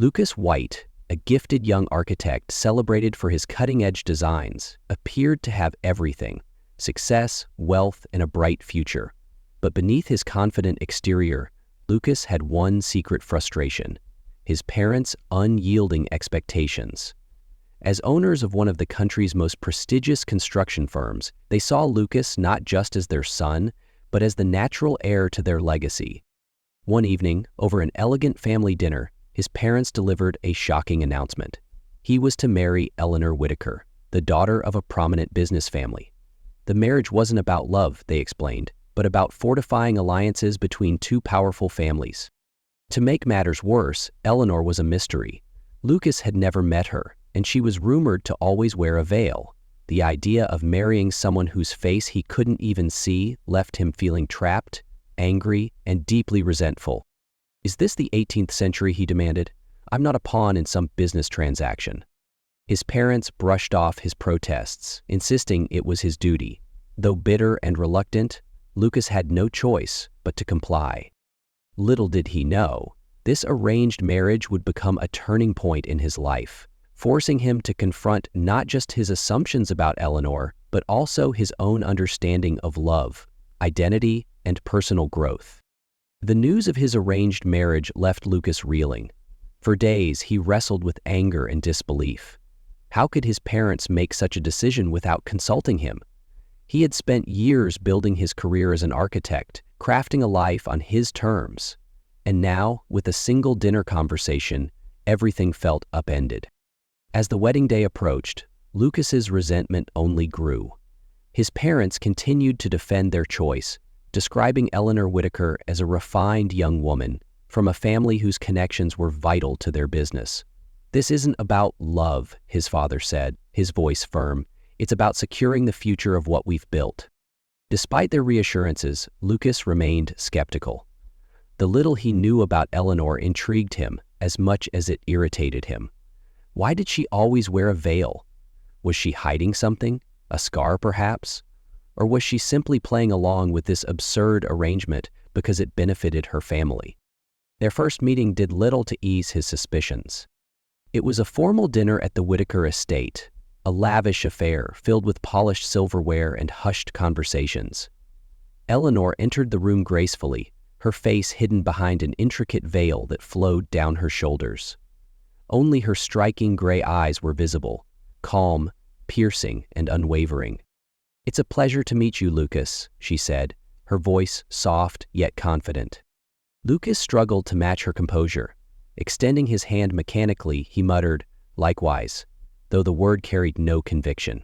Lucas White, a gifted young architect celebrated for his cutting-edge designs, appeared to have everything: success, wealth, and a bright future. But beneath his confident exterior, Lucas had one secret frustration: his parents' unyielding expectations. As owners of one of the country's most prestigious construction firms, they saw Lucas not just as their son, but as the natural heir to their legacy. One evening, over an elegant family dinner, his parents delivered a shocking announcement. He was to marry Eleanor Whitaker, the daughter of a prominent business family. The marriage wasn't about love, they explained, but about fortifying alliances between two powerful families. To make matters worse, Eleanor was a mystery. Lucas had never met her, and she was rumored to always wear a veil. The idea of marrying someone whose face he couldn't even see left him feeling trapped, angry, and deeply resentful. "Is this the 18th century?" he demanded. "I'm not a pawn in some business transaction." His parents brushed off his protests, insisting it was his duty. Though bitter and reluctant, Lucas had no choice but to comply. Little did he know, this arranged marriage would become a turning point in his life, forcing him to confront not just his assumptions about Eleanor, but also his own understanding of love, identity, and personal growth. The news of his arranged marriage left Lucas reeling. For days, he wrestled with anger and disbelief. How could his parents make such a decision without consulting him? He had spent years building his career as an architect, crafting a life on his terms. And now, with a single dinner conversation, everything felt upended. As the wedding day approached, Lucas's resentment only grew. His parents continued to defend their choice, describing Eleanor Whitaker as a refined young woman from a family whose connections were vital to their business. "This isn't about love," his father said, his voice firm. "It's about securing the future of what we've built." Despite their reassurances, Lucas remained skeptical. The little he knew about Eleanor intrigued him as much as it irritated him. Why did she always wear a veil? Was she hiding something? A scar, perhaps? Or was she simply playing along with this absurd arrangement because it benefited her family? Their first meeting did little to ease his suspicions. It was a formal dinner at the Whitaker estate, a lavish affair filled with polished silverware and hushed conversations. Eleanor entered the room gracefully, her face hidden behind an intricate veil that flowed down her shoulders. Only her striking gray eyes were visible, calm, piercing, and unwavering. "It's a pleasure to meet you, Lucas," she said, her voice soft yet confident. Lucas struggled to match her composure. Extending his hand mechanically, he muttered, "Likewise," though the word carried no conviction.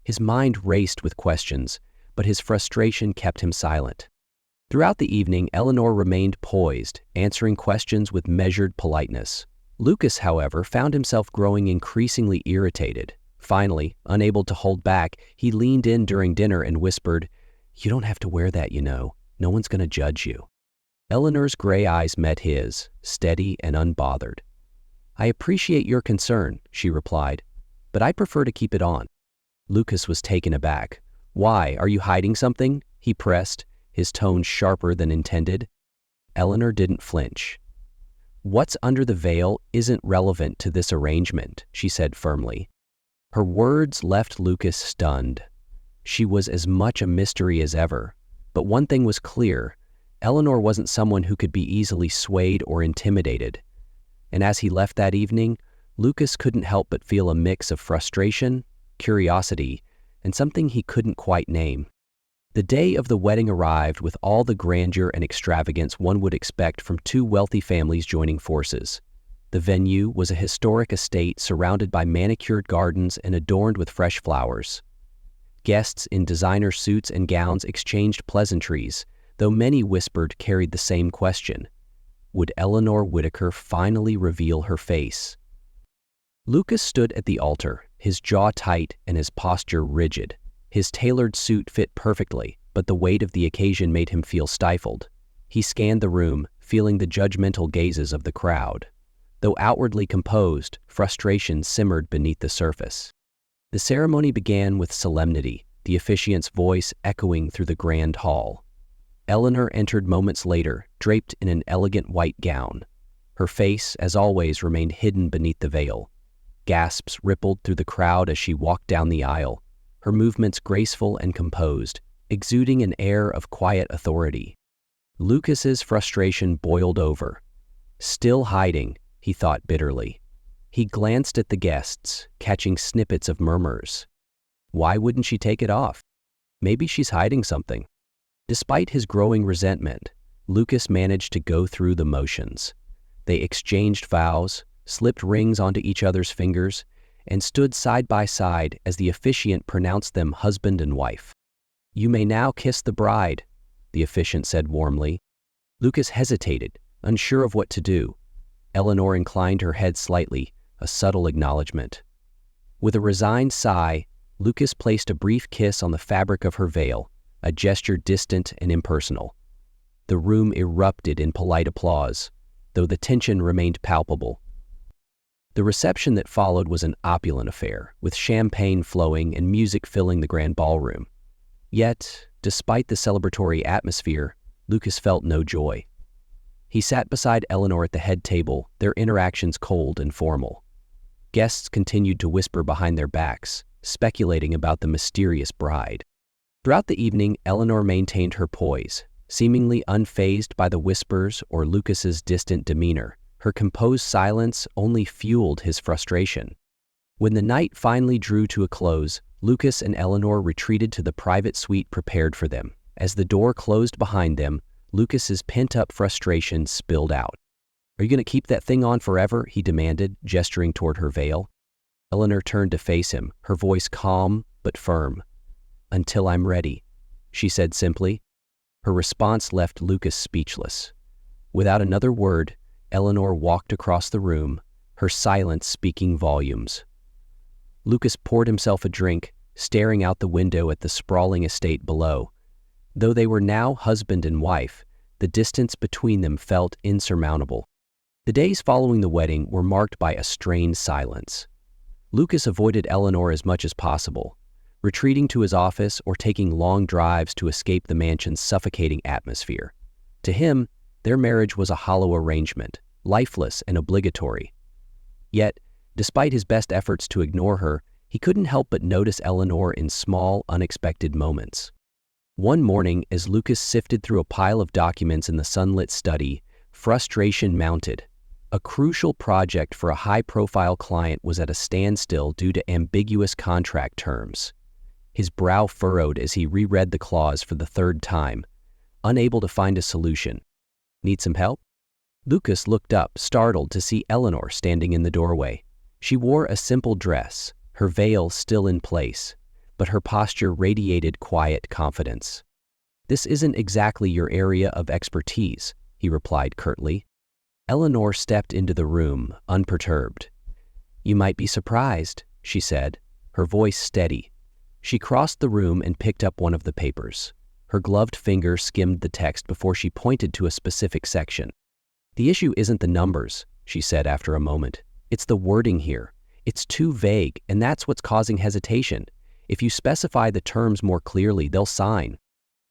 His mind raced with questions, but his frustration kept him silent. Throughout the evening, Eleanor remained poised, answering questions with measured politeness. Lucas, however, found himself growing increasingly irritated. Finally, unable to hold back, he leaned in during dinner and whispered, "You don't have to wear that, you know. No one's going to judge you." Eleanor's gray eyes met his, steady and unbothered. "I appreciate your concern," she replied, "but I prefer to keep it on." Lucas was taken aback. "Why, are you hiding something?" he pressed, his tone sharper than intended. Eleanor didn't flinch. "What's under the veil isn't relevant to this arrangement," she said firmly. Her words left Lucas stunned. She was as much a mystery as ever, but one thing was clear: Eleanor wasn't someone who could be easily swayed or intimidated. And as he left that evening, Lucas couldn't help but feel a mix of frustration, curiosity, and something he couldn't quite name. The day of the wedding arrived with all the grandeur and extravagance one would expect from two wealthy families joining forces. The venue was a historic estate surrounded by manicured gardens and adorned with fresh flowers. Guests in designer suits and gowns exchanged pleasantries, though many whispered carried the same question: would Eleanor Whitaker finally reveal her face? Lucas stood at the altar, his jaw tight and his posture rigid. His tailored suit fit perfectly, but the weight of the occasion made him feel stifled. He scanned the room, feeling the judgmental gazes of the crowd. Though outwardly composed, frustration simmered beneath the surface. The ceremony began with solemnity, the officiant's voice echoing through the grand hall. Eleanor entered moments later, draped in an elegant white gown. Her face, as always, remained hidden beneath the veil. Gasps rippled through the crowd as she walked down the aisle, her movements graceful and composed, exuding an air of quiet authority. Lucas's frustration boiled over. Still hiding, he thought bitterly. He glanced at the guests, catching snippets of murmurs. Why wouldn't she take it off? Maybe she's hiding something. Despite his growing resentment, Lucas managed to go through the motions. They exchanged vows, slipped rings onto each other's fingers, and stood side by side as the officiant pronounced them husband and wife. "You may now kiss the bride," the officiant said warmly. Lucas hesitated, unsure of what to do. Eleanor inclined her head slightly, a subtle acknowledgement. With a resigned sigh, Lucas placed a brief kiss on the fabric of her veil, a gesture distant and impersonal. The room erupted in polite applause, though the tension remained palpable. The reception that followed was an opulent affair, with champagne flowing and music filling the grand ballroom. Yet, despite the celebratory atmosphere, Lucas felt no joy. He sat beside Eleanor at the head table, their interactions cold and formal. Guests continued to whisper behind their backs, speculating about the mysterious bride. Throughout the evening, Eleanor maintained her poise, seemingly unfazed by the whispers or Lucas's distant demeanor. Her composed silence only fueled his frustration. When the night finally drew to a close, Lucas and Eleanor retreated to the private suite prepared for them. As the door closed behind them, Lucas's pent-up frustration spilled out. "Are you going to keep that thing on forever?" he demanded, gesturing toward her veil. Eleanor turned to face him, her voice calm but firm. "Until I'm ready," she said simply. Her response left Lucas speechless. Without another word, Eleanor walked across the room, her silence speaking volumes. Lucas poured himself a drink, staring out the window at the sprawling estate below. Though they were now husband and wife, the distance between them felt insurmountable. The days following the wedding were marked by a strained silence. Lucas avoided Eleanor as much as possible, retreating to his office or taking long drives to escape the mansion's suffocating atmosphere. To him, their marriage was a hollow arrangement, lifeless and obligatory. Yet, despite his best efforts to ignore her, he couldn't help but notice Eleanor in small, unexpected moments. One morning, as Lucas sifted through a pile of documents in the sunlit study, frustration mounted. A crucial project for a high-profile client was at a standstill due to ambiguous contract terms. His brow furrowed as he reread the clause for the third time, unable to find a solution. "Need some help?" Lucas looked up, startled to see Eleanor standing in the doorway. She wore a simple dress, her veil still in place, but her posture radiated quiet confidence. "This isn't exactly your area of expertise," he replied curtly. Eleanor stepped into the room, unperturbed. "You might be surprised," she said, her voice steady. She crossed the room and picked up one of the papers. Her gloved finger skimmed the text before she pointed to a specific section. "The issue isn't the numbers," she said after a moment. "It's the wording here. It's too vague, and that's what's causing hesitation. If you specify the terms more clearly, they'll sign."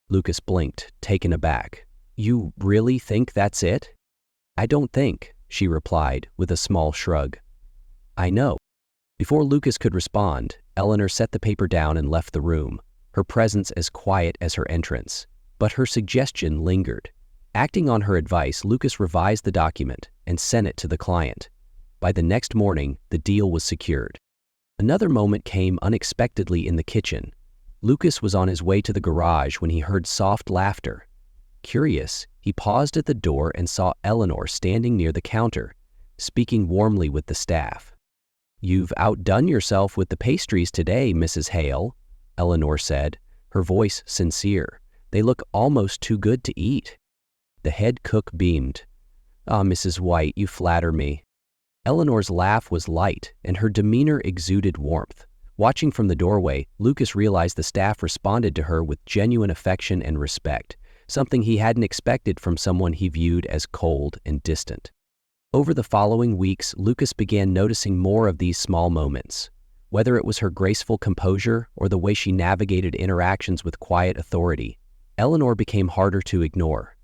Lucas blinked, taken aback. "You really think that's it?" "I don't think," she replied with a small shrug. "I know." Before Lucas could respond, Eleanor set the paper down and left the room, her presence as quiet as her entrance. But her suggestion lingered. Acting on her advice, Lucas revised the document and sent it to the client. By the next morning, the deal was secured. Another moment came unexpectedly in the kitchen. Lucas was on his way to the garage when he heard soft laughter. Curious, he paused at the door and saw Eleanor standing near the counter, speaking warmly with the staff. "You've outdone yourself with the pastries today, Mrs. Hale," Eleanor said, her voice sincere. "They look almost too good to eat." The head cook beamed. "Ah, Mrs. White, you flatter me." Eleanor's laugh was light, and her demeanor exuded warmth. Watching from the doorway, Lucas realized the staff responded to her with genuine affection and respect, something he hadn't expected from someone he viewed as cold and distant. Over the following weeks, Lucas began noticing more of these small moments. Whether it was her graceful composure or the way she navigated interactions with quiet authority, Eleanor became harder to ignore.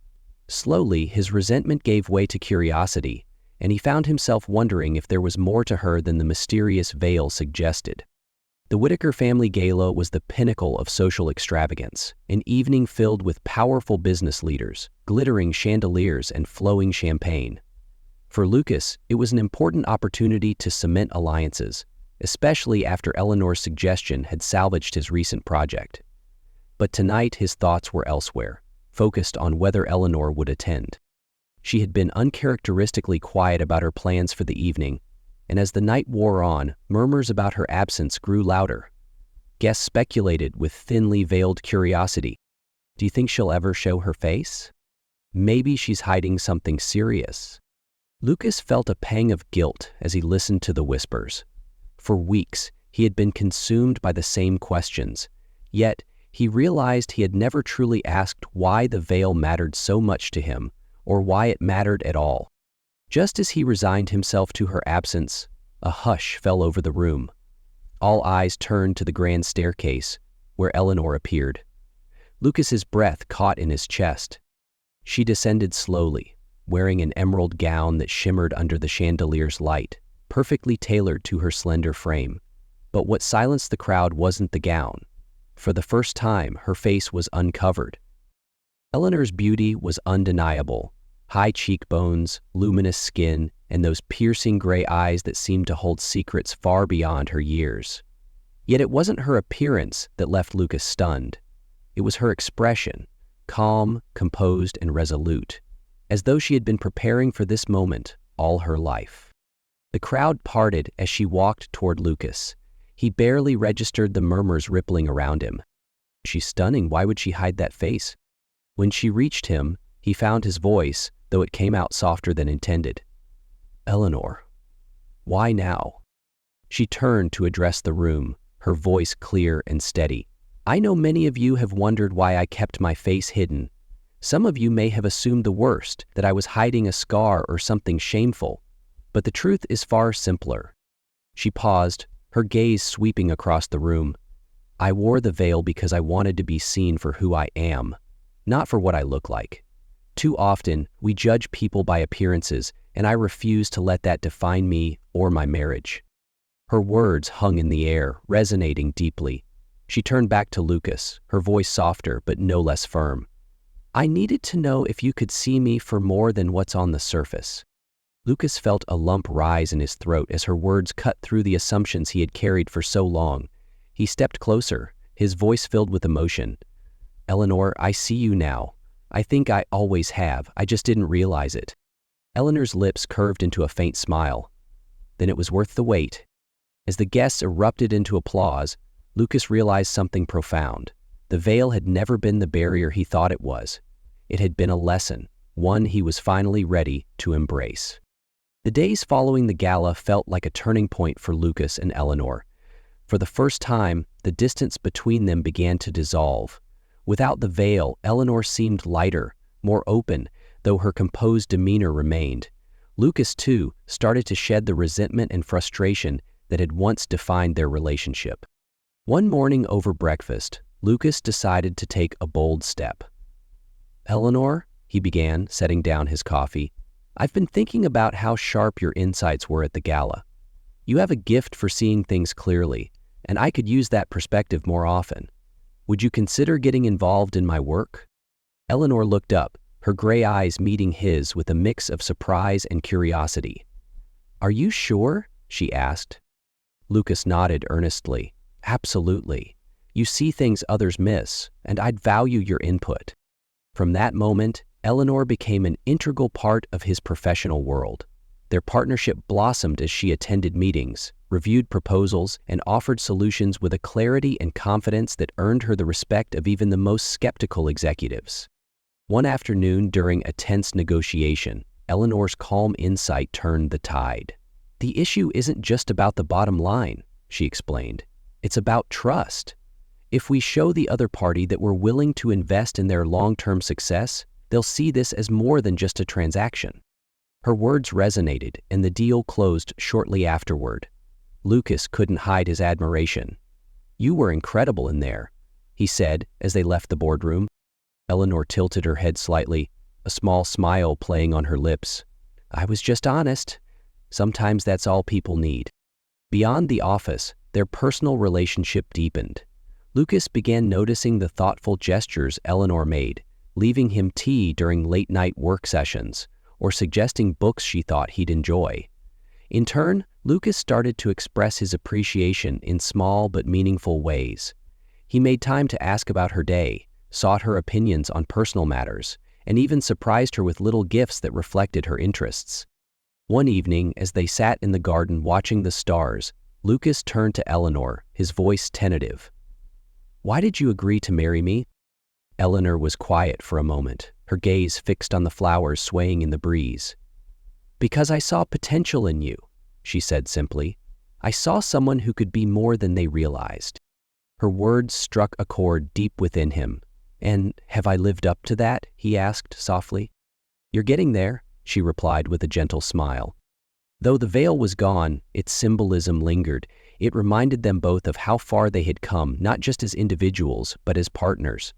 Slowly, his resentment gave way to curiosity, and he found himself wondering if there was more to her than the mysterious veil suggested. The Whitaker family gala was the pinnacle of social extravagance, an evening filled with powerful business leaders, glittering chandeliers, and flowing champagne. For Lucas, it was an important opportunity to cement alliances, especially after Eleanor's suggestion had salvaged his recent project. But tonight his thoughts were elsewhere, focused on whether Eleanor would attend. She had been uncharacteristically quiet about her plans for the evening, and as the night wore on, murmurs about her absence grew louder. Guests speculated with thinly veiled curiosity. Do you think she'll ever show her face? Maybe she's hiding something serious. Lucas felt a pang of guilt as he listened to the whispers. For weeks, he had been consumed by the same questions, yet he realized he had never truly asked why the veil mattered so much to him, or why it mattered at all. Just as he resigned himself to her absence, a hush fell over the room. All eyes turned to the grand staircase, where Eleanor appeared. Lucas's breath caught in his chest. She descended slowly, wearing an emerald gown that shimmered under the chandelier's light, perfectly tailored to her slender frame. But what silenced the crowd wasn't the gown. For the first time, her face was uncovered. Eleanor's beauty was undeniable. High cheekbones, luminous skin, and those piercing gray eyes that seemed to hold secrets far beyond her years. Yet it wasn't her appearance that left Lucas stunned. It was her expression, calm, composed, and resolute, as though she had been preparing for this moment all her life. The crowd parted as she walked toward Lucas. He barely registered the murmurs rippling around him. She's stunning, why would she hide that face? When she reached him, he found his voice, though it came out softer than intended. Eleanor, why now? She turned to address the room, her voice clear and steady. I know many of you have wondered why I kept my face hidden. Some of you may have assumed the worst, that I was hiding a scar or something shameful. But the truth is far simpler. She paused, her gaze sweeping across the room. I wore the veil because I wanted to be seen for who I am, not for what I look like. Too often, we judge people by appearances, and I refuse to let that define me or my marriage. Her words hung in the air, resonating deeply. She turned back to Lucas, her voice softer but no less firm. I needed to know if you could see me for more than what's on the surface. Lucas felt a lump rise in his throat as her words cut through the assumptions he had carried for so long. He stepped closer, his voice filled with emotion. Eleanor, I see you now. I think I always have, I just didn't realize it. Eleanor's lips curved into a faint smile. Then it was worth the wait. As the guests erupted into applause, Lucas realized something profound. The veil had never been the barrier he thought it was. It had been a lesson, one he was finally ready to embrace. The days following the gala felt like a turning point for Lucas and Eleanor. For the first time, the distance between them began to dissolve. Without the veil, Eleanor seemed lighter, more open, though her composed demeanor remained. Lucas, too, started to shed the resentment and frustration that had once defined their relationship. One morning over breakfast, Lucas decided to take a bold step. Eleanor, he began, setting down his coffee, I've been thinking about how sharp your insights were at the gala. You have a gift for seeing things clearly, and I could use that perspective more often. Would you consider getting involved in my work? Eleanor looked up, her gray eyes meeting his with a mix of surprise and curiosity. Are you sure? She asked. Lucas nodded earnestly. Absolutely. You see things others miss, and I'd value your input. From that moment, Eleanor became an integral part of his professional world. Their partnership blossomed as she attended meetings, reviewed proposals, and offered solutions with a clarity and confidence that earned her the respect of even the most skeptical executives. One afternoon during a tense negotiation, Eleanor's calm insight turned the tide. The issue isn't just about the bottom line, she explained. It's about trust. If we show the other party that we're willing to invest in their long-term success, they'll see this as more than just a transaction. Her words resonated, and the deal closed shortly afterward. Lucas couldn't hide his admiration. You were incredible in there, he said as they left the boardroom. Eleanor tilted her head slightly, a small smile playing on her lips. I was just honest. Sometimes that's all people need. Beyond the office, their personal relationship deepened. Lucas began noticing the thoughtful gestures Eleanor made, leaving him tea during late-night work sessions, or suggesting books she thought he'd enjoy. In turn, Lucas started to express his appreciation in small but meaningful ways. He made time to ask about her day, sought her opinions on personal matters, and even surprised her with little gifts that reflected her interests. One evening, as they sat in the garden watching the stars, Lucas turned to Eleanor, his voice tentative. "Why did you agree to marry me?" Eleanor was quiet for a moment, her gaze fixed on the flowers swaying in the breeze. "Because I saw potential in you," she said simply. "I saw someone who could be more than they realized." Her words struck a chord deep within him. "And have I lived up to that?" he asked softly. "You're getting there," she replied with a gentle smile. Though the veil was gone, its symbolism lingered. It reminded them both of how far they had come, not just as individuals, but as partners.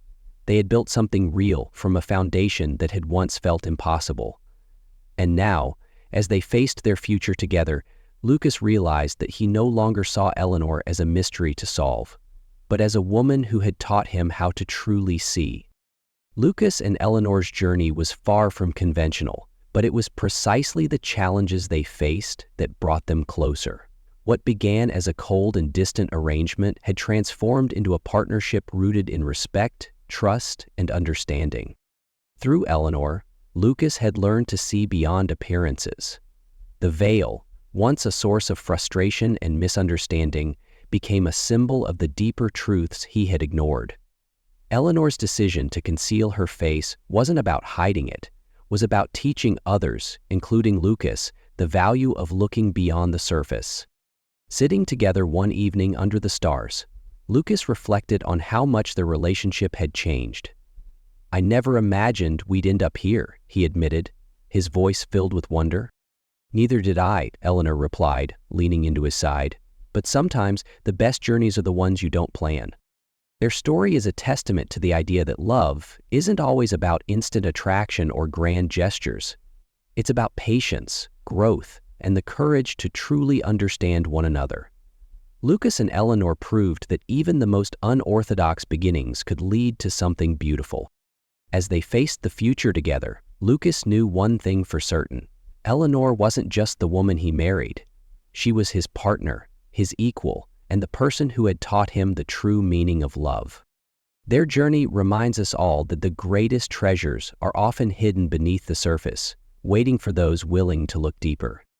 They had built something real from a foundation that had once felt impossible. And now, as they faced their future together, Lucas realized that he no longer saw Eleanor as a mystery to solve, but as a woman who had taught him how to truly see. Lucas and Eleanor's journey was far from conventional, but it was precisely the challenges they faced that brought them closer. What began as a cold and distant arrangement had transformed into a partnership rooted in respect, trust, and understanding. Through Eleanor, Lucas had learned to see beyond appearances. The veil, once a source of frustration and misunderstanding, became a symbol of the deeper truths he had ignored. Eleanor's decision to conceal her face wasn't about hiding it, was about teaching others, including Lucas, the value of looking beyond the surface. Sitting together one evening under the stars, Lucas reflected on how much their relationship had changed. "I never imagined we'd end up here," he admitted, his voice filled with wonder. "Neither did I," Eleanor replied, leaning into his side. "But sometimes the best journeys are the ones you don't plan." Their story is a testament to the idea that love isn't always about instant attraction or grand gestures. It's about patience, growth, and the courage to truly understand one another. Lucas and Eleanor proved that even the most unorthodox beginnings could lead to something beautiful. As they faced the future together, Lucas knew one thing for certain. Eleanor wasn't just the woman he married. She was his partner, his equal, and the person who had taught him the true meaning of love. Their journey reminds us all that the greatest treasures are often hidden beneath the surface, waiting for those willing to look deeper.